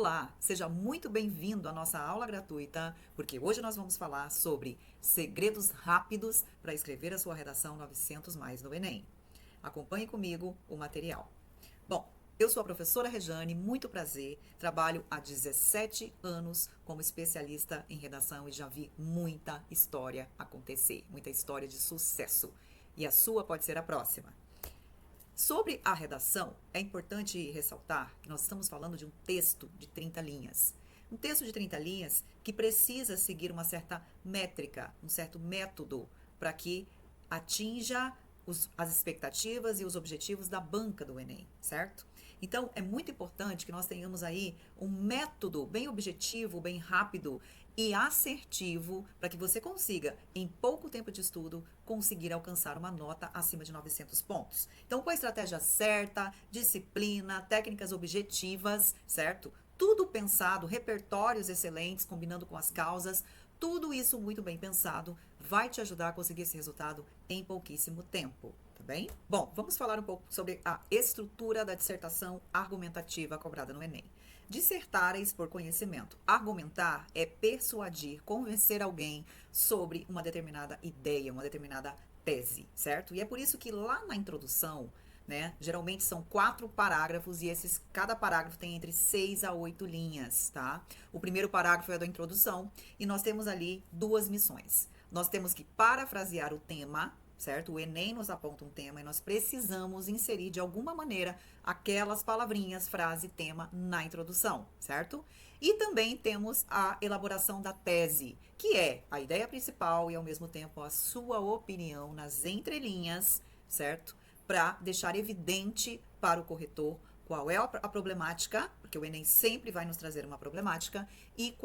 Olá, seja muito bem-vindo à nossa aula gratuita, porque hoje nós vamos falar sobre segredos rápidos para escrever a sua redação 900 mais no Enem. Acompanhe comigo o material. Bom, eu sou a professora Rejane, muito prazer, trabalho há 17 anos como especialista em redação e já vi muita história acontecer, muita história de sucesso. E a sua pode ser a próxima. Sobre a redação, é importante ressaltar que nós estamos falando de um texto de 30 linhas. Um texto de 30 linhas que precisa seguir uma certa métrica, um certo método para que atinja as expectativas e os objetivos da banca do Enem, certo? Então, é muito importante que nós tenhamos aí um método bem objetivo, bem rápido e assertivo para que você consiga, em pouco tempo de estudo, conseguir alcançar uma nota acima de 900 pontos. Então, com a estratégia certa, disciplina, técnicas objetivas, certo? Tudo pensado, repertórios excelentes, combinando com as causas, tudo isso muito bem pensado vai te ajudar a conseguir esse resultado em pouquíssimo tempo, tá bem? Bom, vamos falar um pouco sobre a estrutura da dissertação argumentativa cobrada no Enem. Dissertar é expor conhecimento. Argumentar é persuadir, convencer alguém sobre uma determinada ideia, uma determinada tese, certo? E é por isso que lá na introdução, né, geralmente são 4 parágrafos e cada parágrafo tem entre 6 a 8 linhas, tá? O primeiro parágrafo é da introdução e nós temos ali 2 missões. Nós temos que parafrasear o tema, certo? O Enem nos aponta um tema e nós precisamos inserir de alguma maneira aquelas palavrinhas, frase, tema na introdução, certo? E também temos a elaboração da tese, que é a ideia principal e ao mesmo tempo a sua opinião nas entrelinhas, certo? Para deixar evidente para o corretor qual é a problemática, porque o Enem sempre vai nos trazer uma problemática, e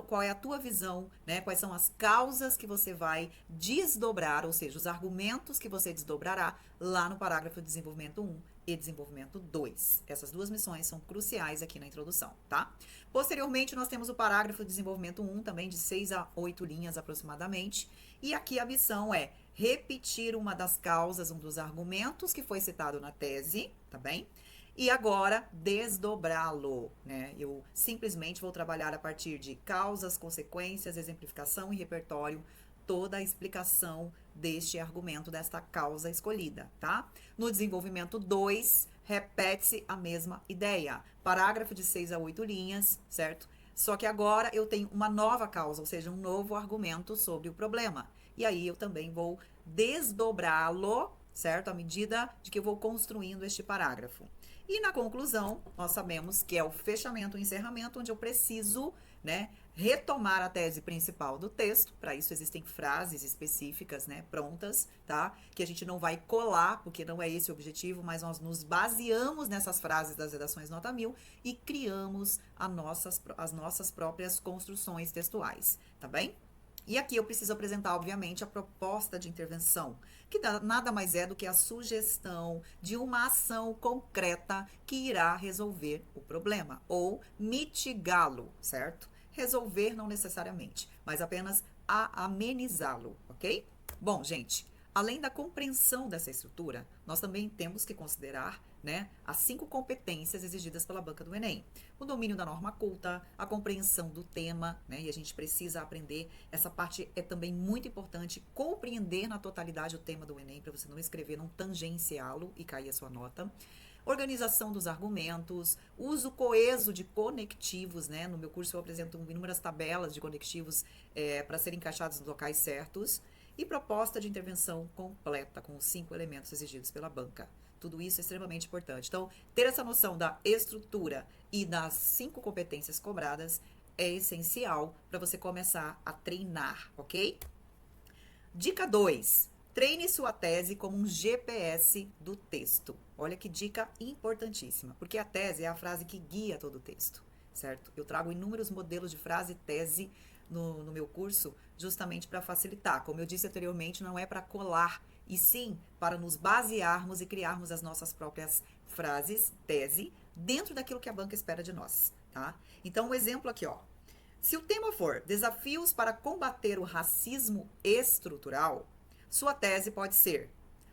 qual é a tua visão, né? Quais são as causas que você vai desdobrar, ou seja, os argumentos que você desdobrará lá no parágrafo de desenvolvimento 1 e desenvolvimento 2. Essas 2 missões são cruciais aqui na introdução, tá? Posteriormente, nós temos o parágrafo de desenvolvimento 1, também de 6 a 8 linhas aproximadamente, e aqui a missão é repetir uma das causas, um dos argumentos que foi citado na tese, tá bem? E agora, desdobrá-lo, né? Eu simplesmente vou trabalhar a partir de causas, consequências, exemplificação e repertório, toda a explicação deste argumento, desta causa escolhida, tá? No desenvolvimento 2, repete-se a mesma ideia. Parágrafo de 6 a 8 linhas, certo? Só que agora eu tenho uma nova causa, ou seja, um novo argumento sobre o problema. E aí eu também vou desdobrá-lo, certo? À medida de que eu vou construindo este parágrafo. E na conclusão, nós sabemos que é o fechamento, o encerramento, onde eu preciso, né, retomar a tese principal do texto. Para isso existem frases específicas, né, prontas, tá? Que a gente não vai colar, porque não é esse o objetivo, mas nós nos baseamos nessas frases das redações nota 1000 e criamos as nossas próprias construções textuais, tá bem? E aqui eu preciso apresentar, obviamente, a proposta de intervenção, que nada mais é do que a sugestão de uma ação concreta que irá resolver o problema, ou mitigá-lo, certo? Resolver não necessariamente, mas apenas amenizá-lo, ok? Bom, gente, além da compreensão dessa estrutura, nós também temos que considerar, né, as 5 competências exigidas pela banca do Enem. O domínio da norma culta, a compreensão do tema, né, e a gente precisa aprender, essa parte é também muito importante, compreender na totalidade o tema do Enem, para você não escrever, não tangenciá-lo e cair a sua nota. Organização dos argumentos, uso coeso de conectivos, né? No meu curso eu apresento inúmeras tabelas de conectivos para serem encaixados nos locais certos. E proposta de intervenção completa, com os 5 elementos exigidos pela banca. Tudo isso é extremamente importante. Então, ter essa noção da estrutura e das 5 competências cobradas é essencial para você começar a treinar, ok? Dica 2. Treine sua tese como um GPS do texto. Olha que dica importantíssima, porque a tese é a frase que guia todo o texto, certo? Eu trago inúmeros modelos de frase e tese no meu curso, justamente para facilitar. Como eu disse anteriormente, não é para colar, e sim para nos basearmos e criarmos as nossas próprias frases, tese, dentro daquilo que a banca espera de nós, tá? Então, um exemplo aqui, ó. Se o tema for desafios para combater o racismo estrutural, sua tese pode ser: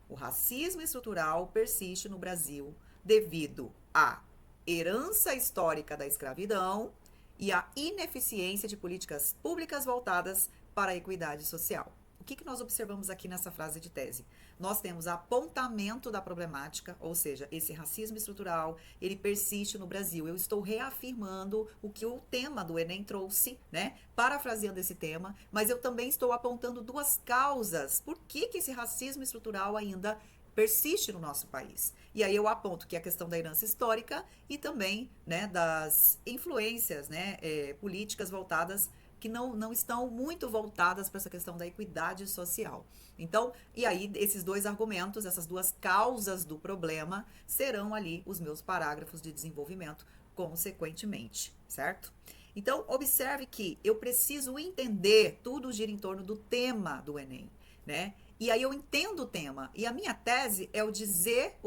o racismo estrutural persiste no Brasil devido a herança histórica da escravidão e a ineficiência de políticas públicas voltadas para a equidade social. O que nós observamos aqui nessa frase de tese? Nós temos apontamento da problemática, ou seja, esse racismo estrutural, ele persiste no Brasil. Eu estou reafirmando o que o tema do Enem trouxe, né? Parafraseando esse tema, mas eu também estou apontando duas causas. Por que esse racismo estrutural ainda persiste no nosso país? E aí eu aponto que a questão da herança histórica e também, né, das influências, né, políticas voltadas que não estão muito voltadas para essa questão da equidade social. Então, e aí esses dois argumentos, essas duas causas do problema, serão ali os meus parágrafos de desenvolvimento, consequentemente, certo? Então, observe que eu preciso entender, tudo gira em torno do tema do Enem, né? E aí eu entendo o tema. E a minha tese é o dizer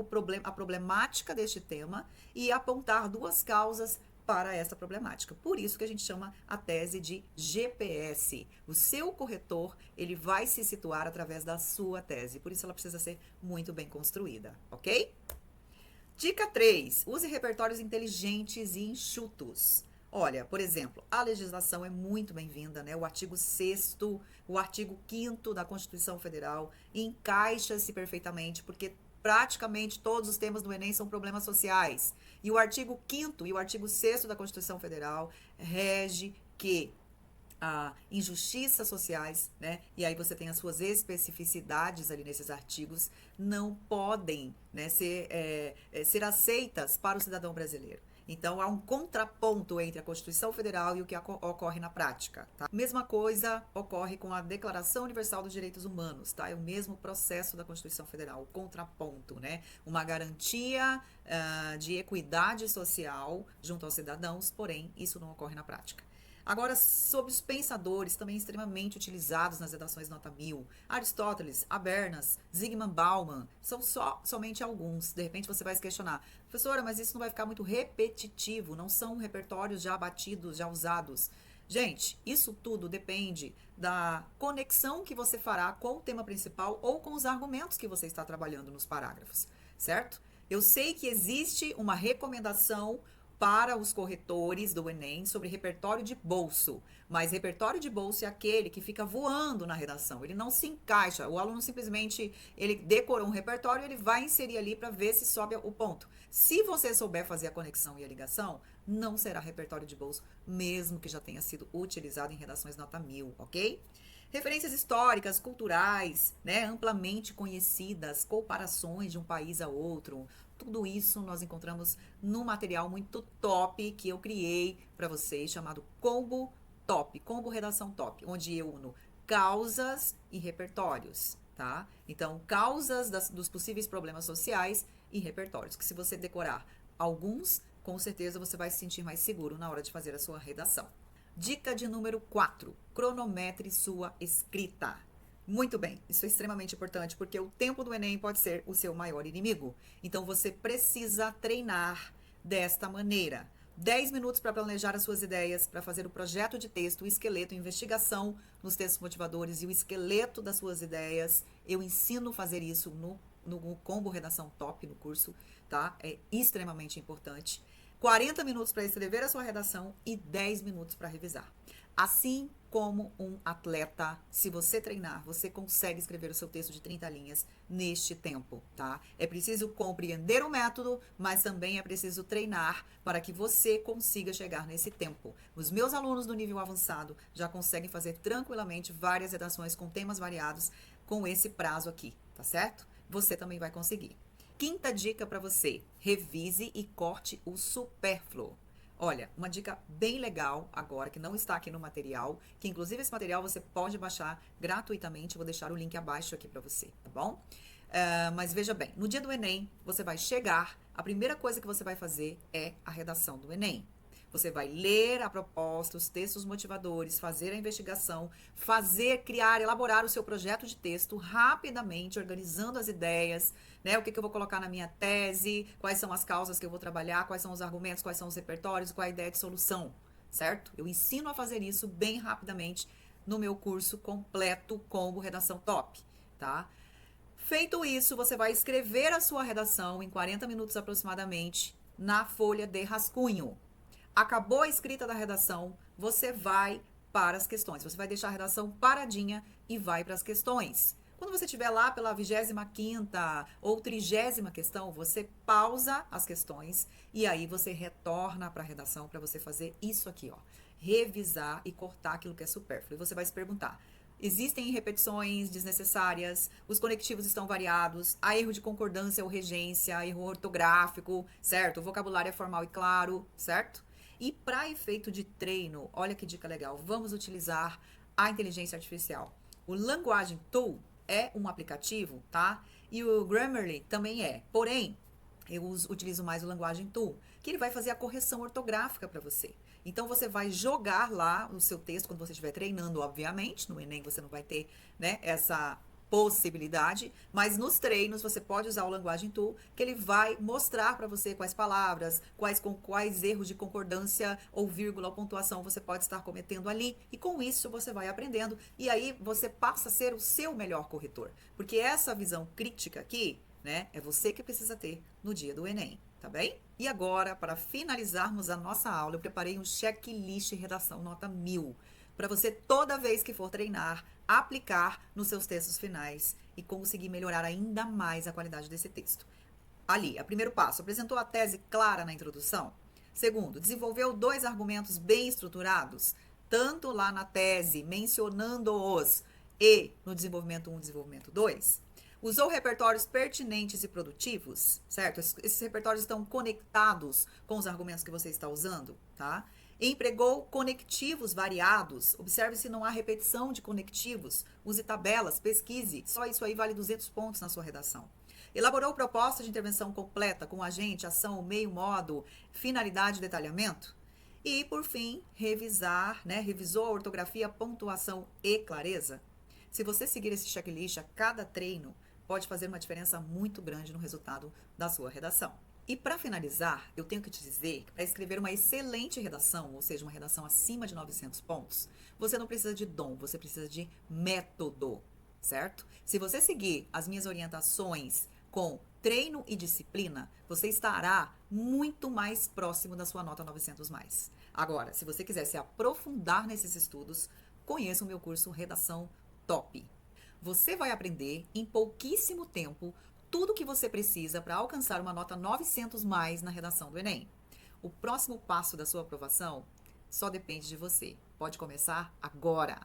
a problemática deste tema e apontar duas causas para essa problemática. Por isso que a gente chama a tese de GPS. O seu corretor, ele vai se situar através da sua tese. Por isso ela precisa ser muito bem construída, ok? Dica 3. Use repertórios inteligentes e enxutos. Olha, por exemplo, a legislação é muito bem-vinda, né? O artigo 6º, o artigo 5º da Constituição Federal encaixa-se perfeitamente, porque praticamente todos os temas do Enem são problemas sociais. E o artigo 5º e o artigo 6º da Constituição Federal rege que injustiças sociais, né? E aí você tem as suas especificidades ali nesses artigos, não podem, né, ser aceitas para o cidadão brasileiro. Então, há um contraponto entre a Constituição Federal e o que ocorre na prática, tá? Mesma coisa ocorre com a Declaração Universal dos Direitos Humanos, tá? É o mesmo processo da Constituição Federal, o contraponto, né? Uma garantia de equidade social junto aos cidadãos, porém, isso não ocorre na prática. Agora, sobre os pensadores, também extremamente utilizados nas redações nota 1000. Aristóteles, Habermas, Zygmunt Bauman, são somente alguns. De repente você vai se questionar, professora, mas isso não vai ficar muito repetitivo, não são repertórios já batidos, já usados. Gente, isso tudo depende da conexão que você fará com o tema principal ou com os argumentos que você está trabalhando nos parágrafos, certo? Eu sei que existe uma recomendação para os corretores do Enem sobre repertório de bolso, mas repertório de bolso é aquele que fica voando na redação, ele não se encaixa, o aluno simplesmente, ele decorou um repertório, ele vai inserir ali para ver se sobe o ponto. Se você souber fazer a conexão e a ligação, não será repertório de bolso, mesmo que já tenha sido utilizado em redações nota 1000, ok? Referências históricas, culturais, né, amplamente conhecidas, comparações de um país a outro, tudo isso nós encontramos num material muito top que eu criei para vocês, chamado Combo Top, Combo Redação Top, onde eu uno causas e repertórios, tá? Então, causas dos possíveis problemas sociais e repertórios, que se você decorar alguns, com certeza você vai se sentir mais seguro na hora de fazer a sua redação. Dica de número 4, cronometre sua escrita. Muito bem, isso é extremamente importante, porque o tempo do Enem pode ser o seu maior inimigo. Então, você precisa treinar desta maneira. 10 minutos para planejar as suas ideias, para fazer o projeto de texto, o esqueleto, investigação nos textos motivadores e o esqueleto das suas ideias. Eu ensino a fazer isso no Combo Redação Top, no curso, tá? É extremamente importante. 40 minutos para escrever a sua redação e 10 minutos para revisar. Assim como um atleta, se você treinar, você consegue escrever o seu texto de 30 linhas neste tempo, tá? É preciso compreender o método, mas também é preciso treinar para que você consiga chegar nesse tempo. Os meus alunos do nível avançado já conseguem fazer tranquilamente várias redações com temas variados com esse prazo aqui, tá certo? Você também vai conseguir. Quinta dica para você, revise e corte o supérfluo. Olha, uma dica bem legal agora, que não está aqui no material, que inclusive esse material você pode baixar gratuitamente, vou deixar o link abaixo aqui para você, tá bom? Mas veja bem, no dia do Enem, você vai chegar, a primeira coisa que você vai fazer é a redação do Enem. Você vai ler a proposta, os textos motivadores, fazer a investigação, criar, elaborar o seu projeto de texto rapidamente, organizando as ideias, né? O que eu vou colocar na minha tese, quais são as causas que eu vou trabalhar, quais são os argumentos, quais são os repertórios, qual é a ideia de solução, certo? Eu ensino a fazer isso bem rapidamente no meu curso completo Combo Redação Top, tá? Feito isso, você vai escrever a sua redação em 40 minutos aproximadamente. na folha de rascunho. Acabou a escrita da redação, você vai para as questões. Você vai deixar a redação paradinha e vai para as questões. Quando você estiver lá pela 25ª ou 30ª questão, você pausa as questões e aí você retorna para a redação para você fazer isso aqui, ó. Revisar e cortar aquilo que é supérfluo. E você vai se perguntar: existem repetições desnecessárias, os conectivos estão variados, há erro de concordância ou regência, erro ortográfico, certo? O vocabulário é formal e claro, certo? E para efeito de treino, olha que dica legal, vamos utilizar a inteligência artificial. O Languagem Tool é um aplicativo, tá? E o Grammarly também é. Porém, eu utilizo mais o Languagem Tool, que ele vai fazer a correção ortográfica para você. Então você vai jogar lá o seu texto quando você estiver treinando, obviamente. No Enem você não vai ter, né, essa possibilidade, mas nos treinos você pode usar o Languagem Tool, que ele vai mostrar para você quais palavras, quais erros de concordância ou vírgula ou pontuação você pode estar cometendo ali, e com isso você vai aprendendo, e aí você passa a ser o seu melhor corretor, porque essa visão crítica aqui, né, é você que precisa ter no dia do Enem, tá bem? E agora, para finalizarmos a nossa aula, eu preparei um checklist redação nota 1000, para você, toda vez que for treinar, aplicar nos seus textos finais e conseguir melhorar ainda mais a qualidade desse texto. Ali, o primeiro passo, apresentou a tese clara na introdução. Segundo, desenvolveu 2 argumentos bem estruturados, tanto lá na tese, mencionando-os, e no desenvolvimento 1 e desenvolvimento 2. Usou repertórios pertinentes e produtivos, certo? Esses repertórios estão conectados com os argumentos que você está usando, tá? Empregou conectivos variados. Observe se não há repetição de conectivos. Use tabelas, pesquise. Só isso aí vale 200 pontos na sua redação. Elaborou proposta de intervenção completa com agente, ação, meio, modo, finalidade e detalhamento. E, por fim, revisar, né? Revisou a ortografia, pontuação e clareza. Se você seguir esse checklist a cada treino, pode fazer uma diferença muito grande no resultado da sua redação. E para finalizar, eu tenho que te dizer que para escrever uma excelente redação, ou seja, uma redação acima de 900 pontos, você não precisa de dom, você precisa de método, certo? Se você seguir as minhas orientações com treino e disciplina, você estará muito mais próximo da sua nota 900 mais. Agora, se você quiser se aprofundar nesses estudos, conheça o meu curso Redação Top. Você vai aprender em pouquíssimo tempo tudo o que você precisa para alcançar uma nota 900 mais na redação do Enem. O próximo passo da sua aprovação só depende de você. Pode começar agora.